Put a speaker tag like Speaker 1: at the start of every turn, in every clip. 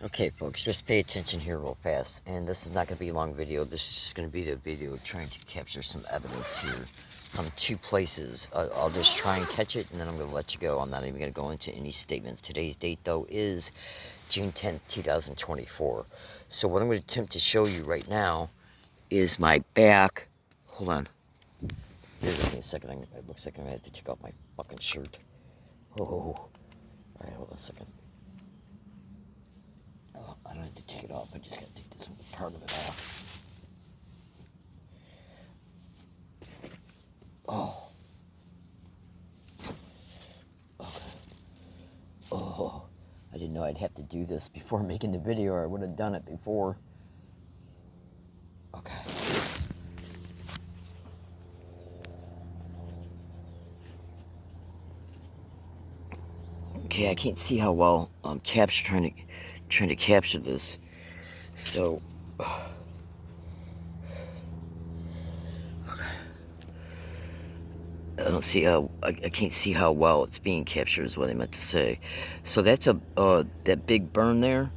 Speaker 1: Okay, folks, just pay attention here real fast. And this is not going to be a long video. This is just going to be the video trying to capture some evidence here from two places. I'll just try and catch it, and then I'm going to let you go. I'm not even going to go into any statements. Today's date, though, is June 10th, 2024. So what I'm going to attempt to show you right now is my back. Hold on. Give me a second. It looks like I'm going to have to take off my fucking shirt. Oh. All right, hold on a second. Oh, I don't have to take it off. I just got to take this part of it off. Oh. Okay. Oh. I didn't know I'd have to do this before making the video, or I would have done it before. Okay. Okay, I can't see how well I'm trying to capture this. So I don't see how I can't see how well it's being captured is what I meant to say. So that's that big burn there.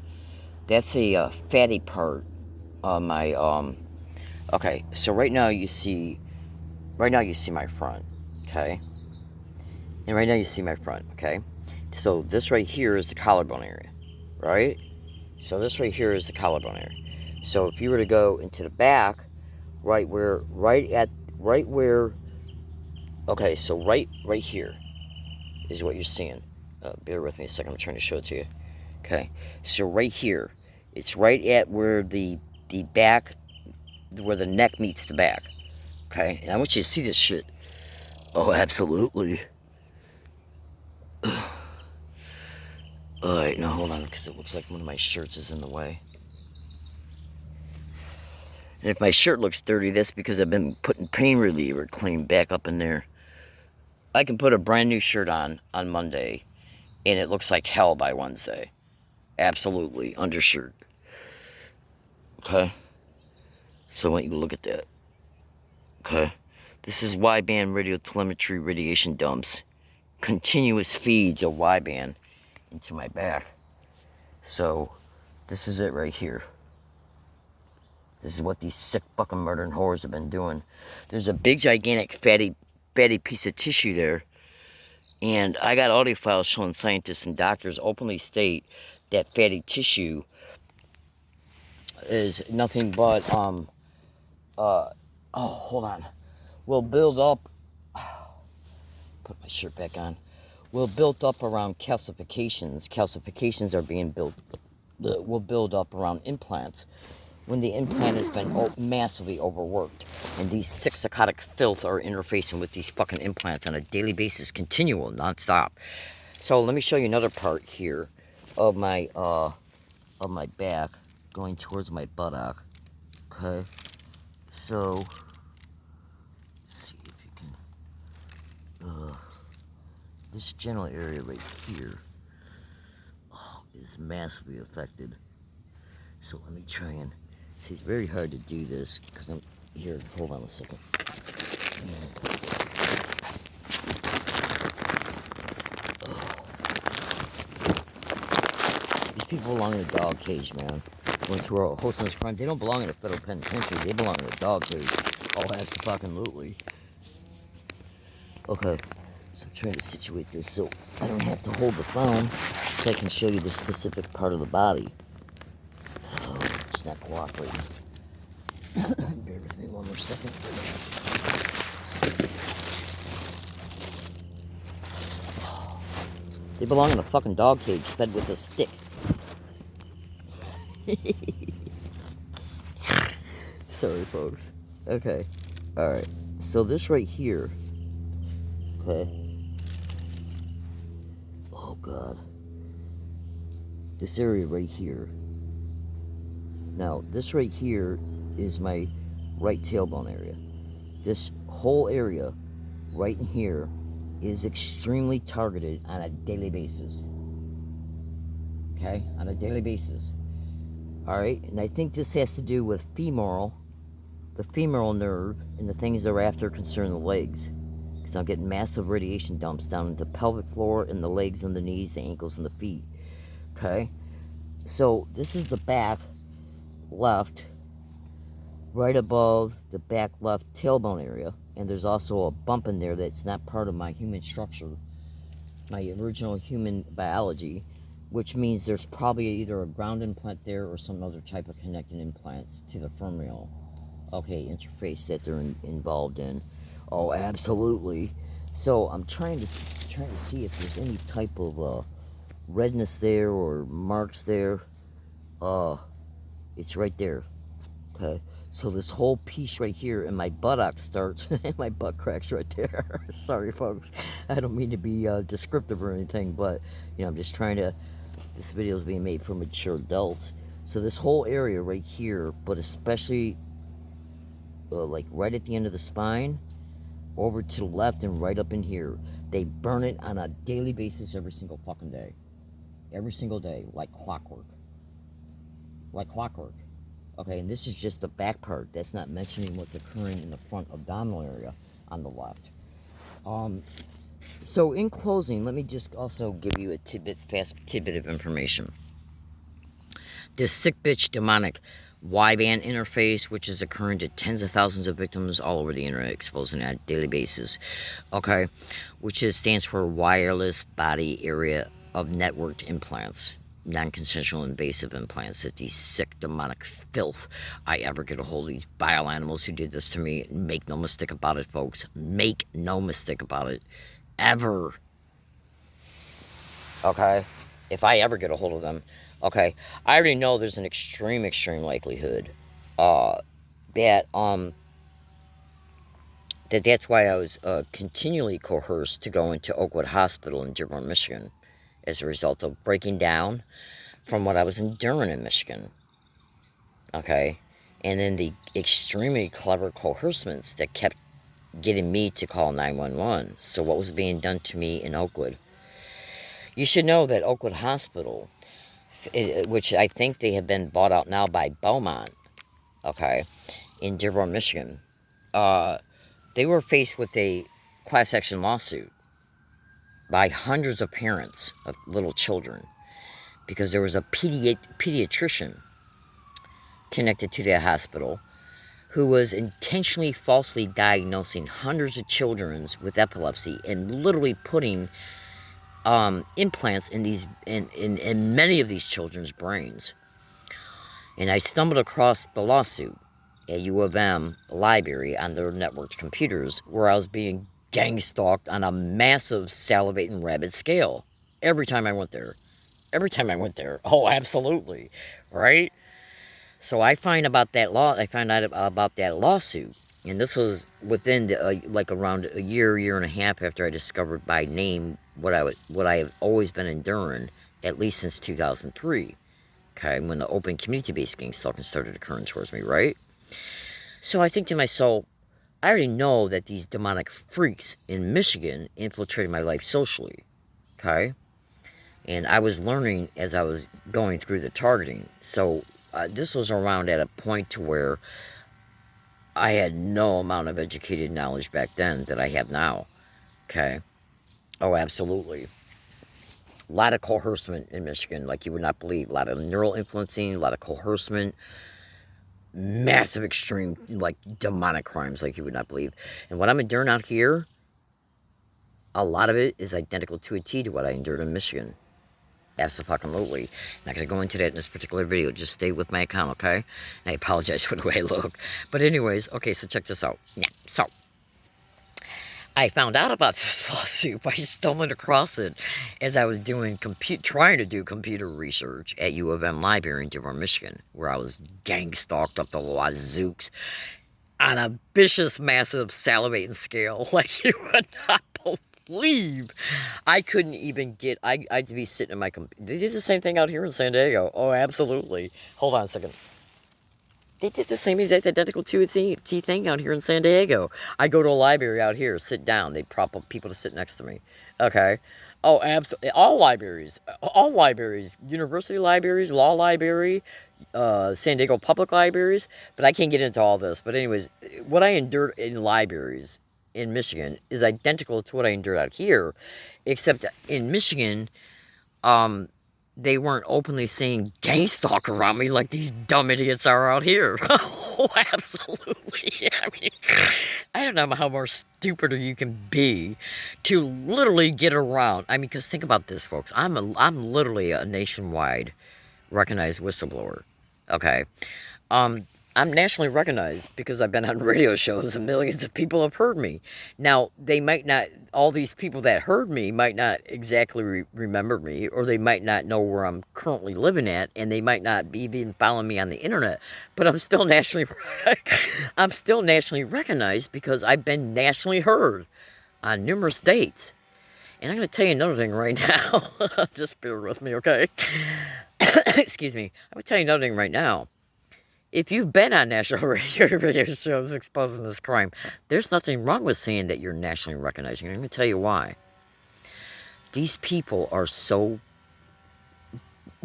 Speaker 1: That's a fatty part on my Okay, so right now you see my front, okay, and right now you see my front, okay. So this right here is the collarbone area, right? So this right here is the collarbone area. So if you were to go into the back, right where, okay, so right here is what you're seeing. Bear with me a second, I'm trying to show it to you. Okay, so right here, it's right at where the back, where the neck meets the back. Okay, and I want you to see this shit. Oh, absolutely. Alright, now hold on, because it looks like one of my shirts is in the way. And if my shirt looks dirty, that's because I've been putting pain reliever clean back up in there. I can put a brand new shirt on Monday, and it looks like hell by Wednesday. Absolutely, undershirt. Okay? So I want you to look at that. Okay? This is wideband radio telemetry radiation dumps. Continuous feeds of wideband into my back. So, this is it right here. This is what these sick fucking murdering whores have been doing. There's a big, gigantic, fatty piece of tissue there. And I got audio files showing scientists and doctors openly state that fatty tissue is nothing but, oh, hold on. Will build up, put my shirt back on. Will build up around calcifications. Calcifications are being built, will build up around implants when the implant has been massively overworked. And these sick psychotic filth are interfacing with these fucking implants on a daily basis, continual, non-stop. So let me show you another part here of my back going towards my buttock. Okay, so let's see if you can. This general area right here is massively affected. So let me try and see. It's very hard to do this because I'm here. Hold on a second. These people belong in a dog cage, man. The ones who are hosting this crime, they don't belong in a federal penitentiary. They belong in a dog cage. Oh, absolutely. Okay, so I'm trying to situate this so I don't have to hold the phone, so I can show you the specific part of the body. Oh, it's not cooperating. Bear with me one more second. They belong in a fucking dog cage fed with a stick. Sorry, folks. Okay. Alright. So this right here. Okay. Oh, God. This area right here. Now, this right here is my right tailbone area. This whole area right in here is extremely targeted on a daily basis. Okay? On a daily basis. Alright? And I think this has to do with the femoral nerve, and the things thereafter concern the legs. Because I'm getting massive radiation dumps down into the pelvic floor and the legs and the knees, the ankles and the feet. Okay? So this is the back left, right above the back left tailbone area. And there's also a bump in there that's not part of my human structure, my original human biology, which means there's probably either a ground implant there or some other type of connecting implants to the femoral, interface that they're involved in. Oh, absolutely. So I'm trying to see if there's any type of redness there or marks there. It's right there. Okay. So this whole piece right here, and my buttock starts, and my butt cracks right there. Sorry, folks. I don't mean to be descriptive or anything, but I'm just trying to. This video is being made for mature adults. So this whole area right here, but especially like right at the end of the spine, over to the left and right up in here, they burn it on a daily basis every single fucking day. Every single day, like clockwork. Like clockwork. Okay, and this is just the back part. That's not mentioning what's occurring in the front abdominal area on the left. So in closing, let me just also give you a fast tidbit of information. This sick bitch demonic Y-band interface, which is occurring to tens of thousands of victims all over the internet, exposing on a daily basis. Okay, which stands for wireless body area of networked implants. Non-consensual invasive implants that these sick demonic filth I ever get a hold of these vile animals who did this to me. Make no mistake about it, folks. Make no mistake about it. Ever. Okay? If I ever get a hold of them. Okay? I already know there's an extreme likelihood that's why I was continually coerced to go into Oakwood Hospital in Dearborn, Michigan, as a result of breaking down from what I was enduring in Michigan. Okay? And then the extremely clever coercements that kept getting me to call 911. So what was being done to me in Oakwood? You should know that Oakwood Hospital, which I think they have been bought out now by Beaumont, okay, in Dearborn, Michigan, they were faced with a class action lawsuit by hundreds of parents of little children because there was a pediatrician connected to that hospital who was intentionally falsely diagnosing hundreds of children with epilepsy and literally putting implants in many of these children's brains. And I stumbled across the lawsuit at U of M library on their networked computers where I was being gang stalked on a massive salivating rabid scale every time I went there. Oh, absolutely. Right? So I find out about that lawsuit, and this was within like around a year and a half after I discovered by name what I have always been enduring, at least since 2003. Okay, when the open community-based gang stalking started occurring towards me, right? So I think to myself, I already know that these demonic freaks in Michigan infiltrated my life socially, okay? And I was learning as I was going through the targeting. So this was around at a point to where I had no amount of educated knowledge back then that I have now, okay? Oh, absolutely. A lot of coercement in Michigan, like you would not believe. A lot of neural influencing, a lot of coercement, massive extreme, like demonic crimes, like you would not believe. And what I'm enduring out here, a lot of it is identical to a T to what I endured in Michigan. Absolutely. Not going to go into that in this particular video. Just stay with my account, okay? And I apologize for the way I look. But anyways, okay, so check this out. Yeah, so I found out about this lawsuit by stumbling across it as I was doing trying to do computer research at U of M library in Dearborn, Michigan, where I was gang stalked up the wazooks on a vicious, massive, salivating scale like you would not believe. I couldn't even get. I'd be sitting in my computer. They did the same thing out here in San Diego. Oh, absolutely. Hold on a second. They did the same exact identical T thing out here in San Diego. I go to a library out here, sit down. They prop up people to sit next to me. Okay. Oh, absolutely. All libraries. University libraries, law library, San Diego public libraries. But I can't get into all this. But anyways, what I endured in libraries in Michigan is identical to what I endured out here. Except in Michigan, they weren't openly saying gang stalk around me like these dumb idiots are out here. Oh, absolutely. I mean, I don't know how more stupider you can be to literally get around. I mean, because think about this, folks. I'm literally a nationwide recognized whistleblower. Okay. Um, I'm nationally recognized because I've been on radio shows and millions of people have heard me. Now, they might not, all these people that heard me might not exactly remember me, or they might not know where I'm currently living at, and they might not be even following me on the internet. But I'm still nationally, I'm still nationally recognized because I've been nationally heard on numerous dates. And I'm going to tell you another thing right now. Just bear with me, okay? Excuse me. I'm going to tell you another thing right now. If you've been on national radio shows exposing this crime, there's nothing wrong with saying that you're nationally recognized. And I'm going to tell you why. These people are so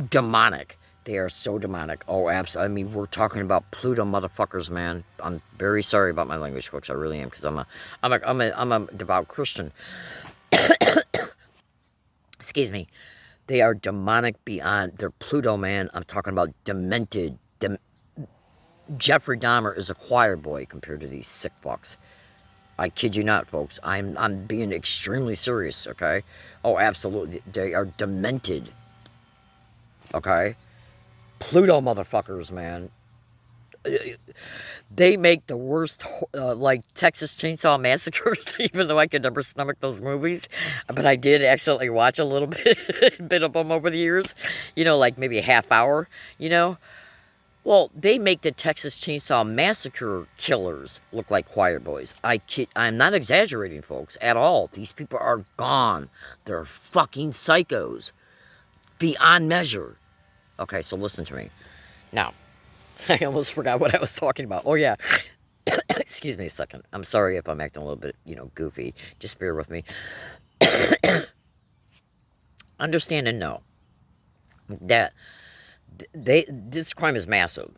Speaker 1: demonic. They are so demonic. Oh, absolutely. I mean, we're talking about Pluto motherfuckers, man. I'm very sorry about my language, folks. I really am, because I'm a devout Christian. Excuse me. They are demonic beyond. They're Pluto, man. I'm talking about demented. Jeffrey Dahmer is a choir boy compared to these sick fucks. I kid you not, folks. I'm being extremely serious, okay? Oh, absolutely. They are demented. Okay? Pluto motherfuckers, man. They make the worst, like, Texas Chainsaw Massacres, even though I could never stomach those movies. But I did accidentally watch a little bit of them over the years. You know, like maybe a half hour, you know? Well, they make the Texas Chainsaw Massacre killers look like choir boys. I'm not exaggerating, folks, at all. These people are gone. They're fucking psychos. Beyond measure. Okay, so listen to me. Now, I almost forgot what I was talking about. Oh, yeah. Excuse me a second. I'm sorry if I'm acting a little bit, goofy. Just bear with me. Understand and know that this crime is massive,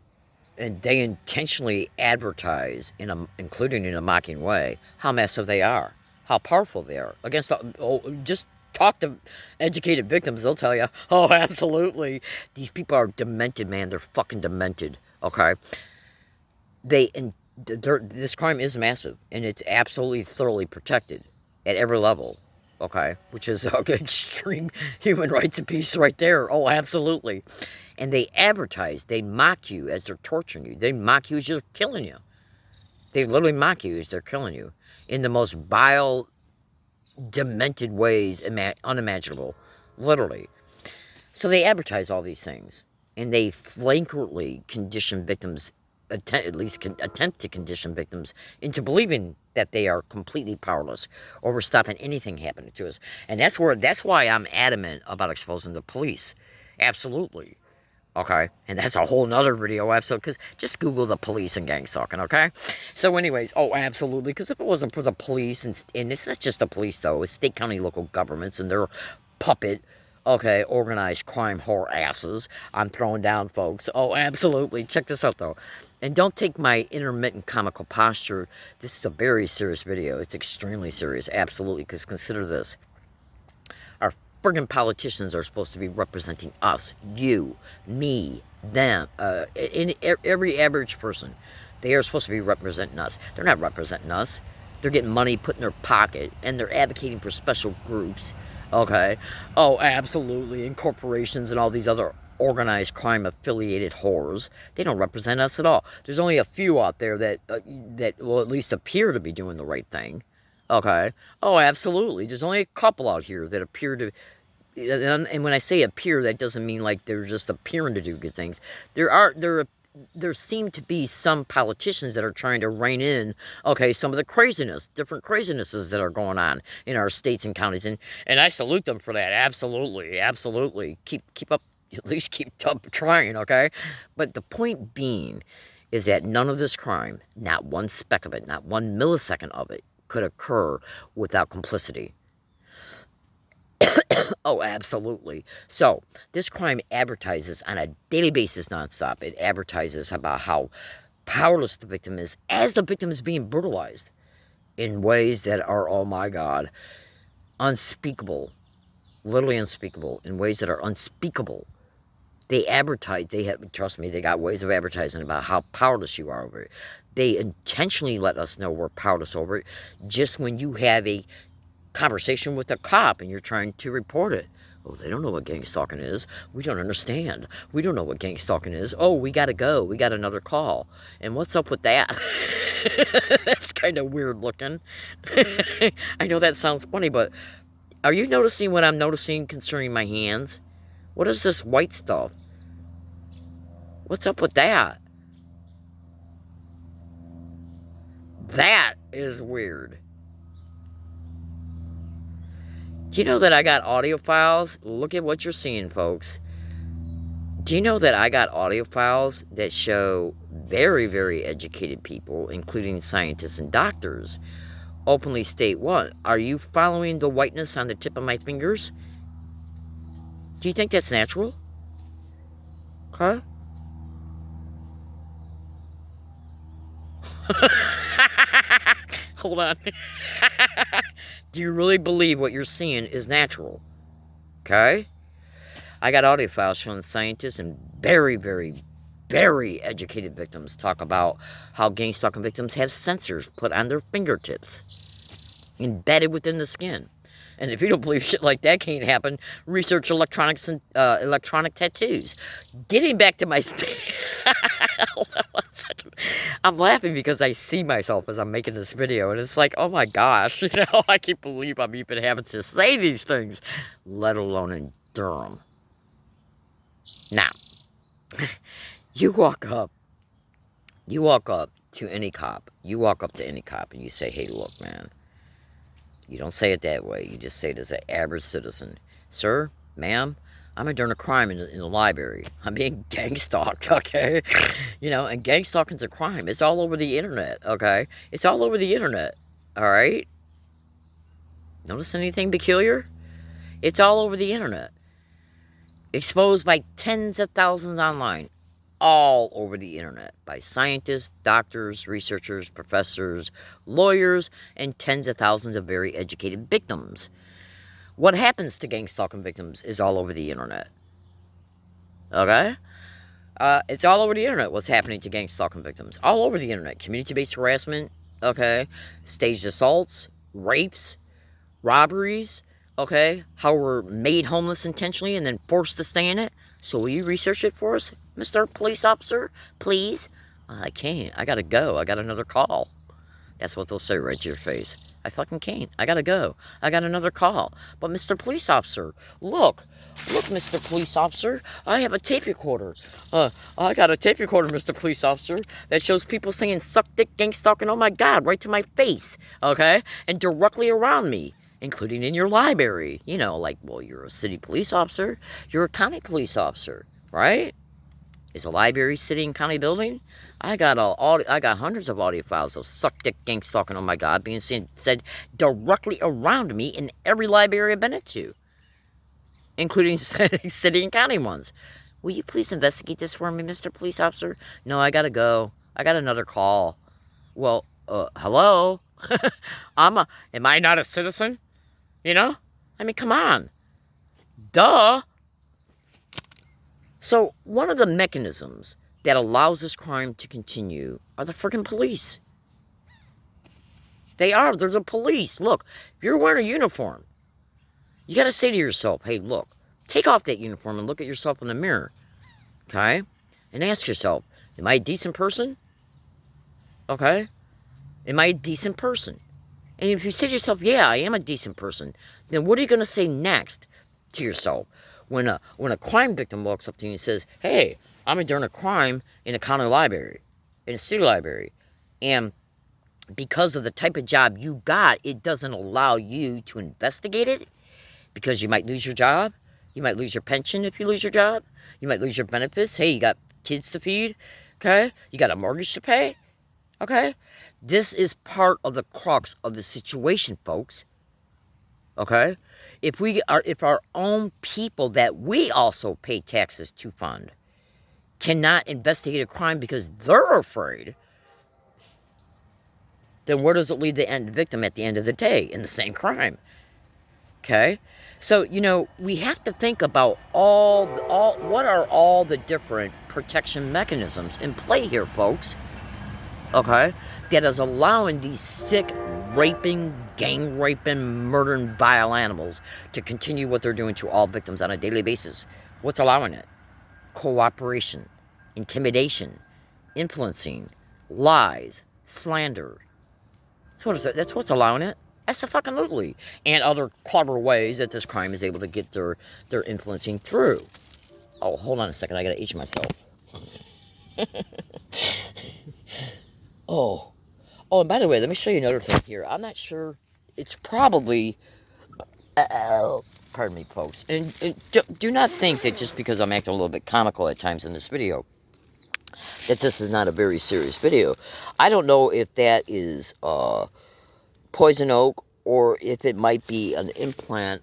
Speaker 1: and they intentionally advertise, including in a mocking way, how massive they are, how powerful they are. Just talk to educated victims; they'll tell you, oh, absolutely, these people are demented, man. They're fucking demented. Okay, this crime is massive, and it's absolutely thoroughly protected at every level. Okay, which is extreme human rights abuse right there. Oh, absolutely. And they advertise, they mock you as they're torturing you. They mock you as they're killing you. They literally mock you as they're killing you in the most vile, demented ways unimaginable. Literally. So they advertise all these things. And they flagrantly condition victims, attempt to condition victims into believing that they are completely powerless over stopping anything happening to us. And that's why I'm adamant about exposing the police. Absolutely. Okay, and that's a whole nother video episode, because just Google the police and gang stalking, okay? So anyways, oh, absolutely, because if it wasn't for the police, and it's not just the police, though, it's state, county, local governments, and their puppet, okay, organized crime whore asses, I'm throwing down, folks. Oh, absolutely. Check this out, though. And don't take my intermittent comical posture. This is a very serious video. It's extremely serious, absolutely, because consider this. Our friggin' politicians are supposed to be representing us, you, me, them, every average person. They are supposed to be representing us. They're not representing us. They're getting money put in their pocket, and they're advocating for special groups, okay? Oh, absolutely, and corporations and all these other organized crime-affiliated whores. They don't represent us at all. There's only a few out there that will at least appear to be doing the right thing, okay? Oh, absolutely. There's only a couple out here that appear to... And when I say appear, that doesn't mean like they're just appearing to do good things. There seem to be some politicians that are trying to rein in, okay, some of the craziness, different crazinesses that are going on in our states and counties, and I salute them for that. Absolutely, absolutely. Keep up, at least keep up trying, okay? But the point being is that none of this crime, not one speck of it, not 1 millisecond of it, could occur without complicity. Oh, absolutely. So, this crime advertises on a daily basis nonstop. It advertises about how powerless the victim is as the victim is being brutalized in ways that are, oh my God, unspeakable. literally unspeakable, in ways that are unspeakable. They advertise, trust me, they got ways of advertising about how powerless you are over it. They intentionally let us know we're powerless over it just when you have a conversation with a cop and you're trying to report it. Oh, they don't know what gang stalking is. We don't understand. We don't know what gang stalking is. Oh, we got to go. We got another call. And what's up with that? That's kind of weird looking. I know that sounds funny, but are you noticing what I'm noticing concerning my hands? What is this white stuff? What's up with that? That is weird. Do you know that I got audio files? Look at what you're seeing, folks. Do you know that I got audio files that show very, very educated people, including scientists and doctors, openly state what? Are you following the whiteness on the tip of my fingers? Do you think that's natural? Huh? Hold on. Do you really believe what you're seeing is natural? Okay? I got audio files showing scientists and very, very, very educated victims talk about how gang stalking victims have sensors put on their fingertips, embedded within the skin. And if you don't believe shit like that can't happen, research electronics and electronic tattoos. Getting back to my... I'm laughing because I see myself as I'm making this video, and it's like, oh my gosh, I can't believe I'm even having to say these things, let alone endure them. Now, you walk up to any cop, and you say, hey, look, man, you don't say it that way, you just say it as an average citizen. Sir, ma'am, I'm enduring a crime in the library. I'm being gang stalked, okay? And gang stalking's a crime. It's all over the internet, okay? It's all over the internet, all right? Notice anything peculiar? It's all over the internet. Exposed by tens of thousands online. All over the internet. By scientists, doctors, researchers, professors, lawyers, and tens of thousands of very educated victims. What happens to gang stalking victims is all over the internet. Okay? It's all over the internet what's happening to gang stalking victims. All over the internet. Community-based harassment, okay? Staged assaults, rapes, robberies, okay? How we're made homeless intentionally and then forced to stay in it. So will you research it for us, Mr. Police Officer? Please? I can't. I gotta go. I got another call. That's what they'll say right to your face. I fucking can't. I gotta go. I got another call. But Mr. Police Officer, look, Mr. Police Officer, I have a tape recorder. I got a tape recorder, Mr. Police Officer, that shows people saying suck dick, gang stalking, oh my God, right to my face, okay? And directly around me, including in your library. Like, well, you're a city police officer, you're a county police officer, right? Is a library city and county building? I got hundreds of audio files of suck dick, gang stalking, oh my God, being said directly around me in every library I've been into, including city and county ones. Will you please investigate this for me, Mr. Police Officer? No, I gotta go. I got another call. Well, hello? Am I not a citizen? I mean, come on. Duh. So, one of the mechanisms that allows this crime to continue are the freaking police. They are. They're the police. Look, if you're wearing a uniform, you got to say to yourself, hey, look, take off that uniform and look at yourself in the mirror, okay? And ask yourself, am I a decent person? Okay? Am I a decent person? And if you say to yourself, yeah, I am a decent person, then what are you going to say next to yourself? When a crime victim walks up to you and says, hey, I'm enduring a crime in a county library, in a city library, and because of the type of job you got, it doesn't allow you to investigate it, because you might lose your job, you might lose your pension if you lose your job, you might lose your benefits, hey, you got kids to feed, okay, you got a mortgage to pay, okay, this is part of the crux of the situation, folks, okay. If our own people that we also pay taxes to fund cannot investigate a crime because they're afraid, then where does it lead the victim at the end of the day? In the same crime. Okay? So, we have to think about what are all the different protection mechanisms in play here, folks. Okay? That is allowing these sick, raping, gang raping, murdering, vile animals to continue what they're doing to all victims on a daily basis. What's allowing it? Cooperation, intimidation, influencing, lies, slander. That's what's allowing it. Absolutely. And other clever ways that this crime is able to get their influencing through. Oh, hold on a second. I gotta itch myself. Oh. Oh, and by the way, let me show you another thing here. I'm not sure. It's probably... pardon me, folks. And do not think that just because I'm acting a little bit comical at times in this video, that this is not a very serious video. I don't know if that is poison oak or if it might be an implant,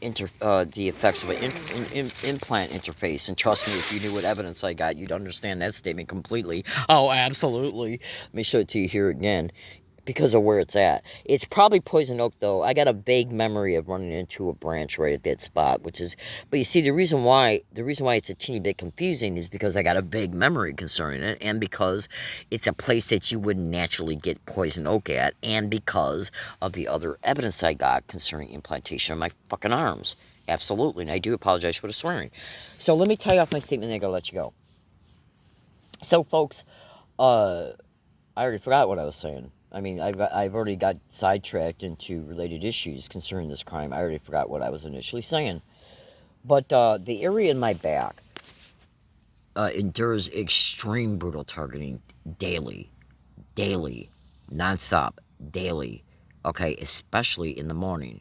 Speaker 1: the effects of an implant interface. And trust me, if you knew what evidence I got, you'd understand that statement completely. Oh, absolutely. Let me show it to you here again, because of where it's at. It's probably poison oak, though. I got a vague memory of running into a branch right at that spot, but you see, the reason why it's a teeny bit confusing is because I got a vague memory concerning it, and because it's a place that you wouldn't naturally get poison oak at, and because of the other evidence I got concerning implantation of my fucking arms. Absolutely, and I do apologize for the swearing. So let me tie off my statement and I gotta let you go. So, folks, I already forgot what I was saying. I mean, I've already got sidetracked into related issues concerning this crime. I already forgot what I was initially saying. But the area in my back endures extreme brutal targeting daily, nonstop, daily. Okay, especially in the morning.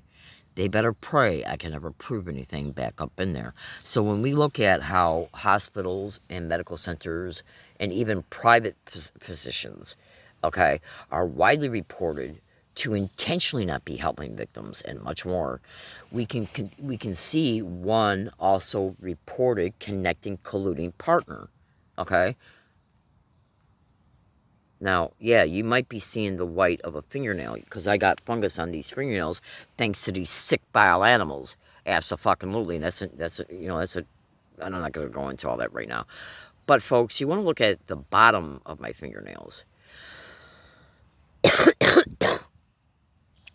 Speaker 1: They better pray I can never prove anything back up in there. So when we look at how hospitals and medical centers and even private physicians, okay, are widely reported to intentionally not be helping victims and much more, we can see one also reported connecting, colluding partner, okay? Now, yeah, you might be seeing the white of a fingernail because I got fungus on these fingernails thanks to these sick vile animals. Absolutely, and I'm not going to go into all that right now. But folks, you want to look at the bottom of my fingernails.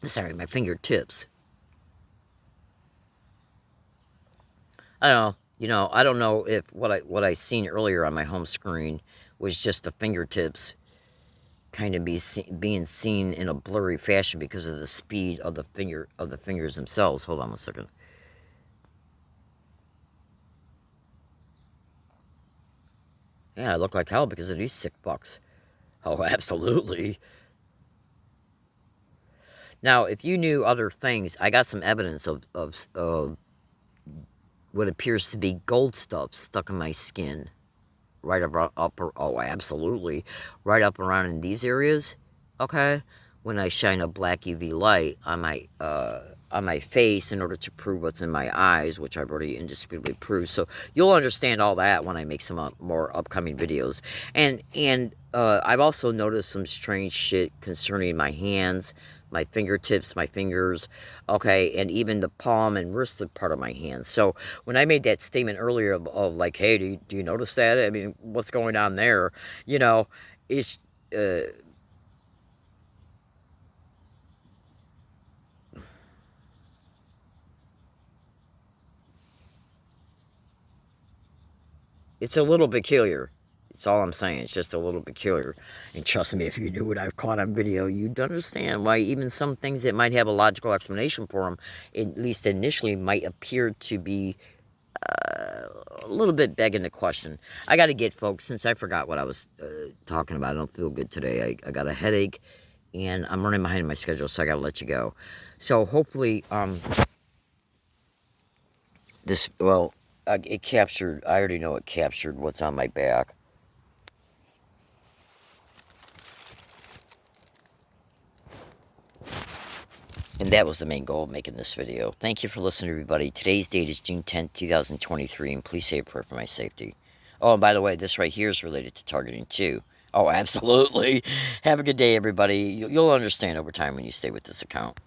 Speaker 1: Sorry, my fingertips. I don't know if what I seen earlier on my home screen was just the fingertips kind of being seen in a blurry fashion because of the speed of the fingers themselves. Hold on a second. Yeah, I look like hell because of these sick fucks. Oh, absolutely. Now, if you knew other things, I got some evidence of what appears to be gold stuff stuck in my skin. Right up, oh, absolutely. Right up around in these areas, okay? When I shine a black UV light on my face in order to prove what's in my eyes, which I've already indisputably proved. So you'll understand all that when I make some more upcoming videos. And I've also noticed some strange shit concerning my hands, my fingertips, my fingers, okay, and even the palm and wristed part of my hands. So when I made that statement earlier of like, hey, do you notice that? I mean, what's going on there? It's it's a little peculiar. That's all I'm saying. It's just a little peculiar. And trust me, if you knew what I've caught on video, you'd understand why even some things that might have a logical explanation for them, at least initially, might appear to be a little bit begging the question. I got to get, folks, since I forgot what I was talking about. I don't feel good today. I got a headache, and I'm running behind my schedule, so I got to let you go. So hopefully, it captured, I already know it captured what's on my back. And that was the main goal of making this video. Thank you for listening, everybody. Today's date is June 10th, 2023, and please say a prayer for my safety. Oh, and by the way, this right here is related to targeting, too. Oh, absolutely. Have a good day, everybody. You'll understand over time when you stay with this account.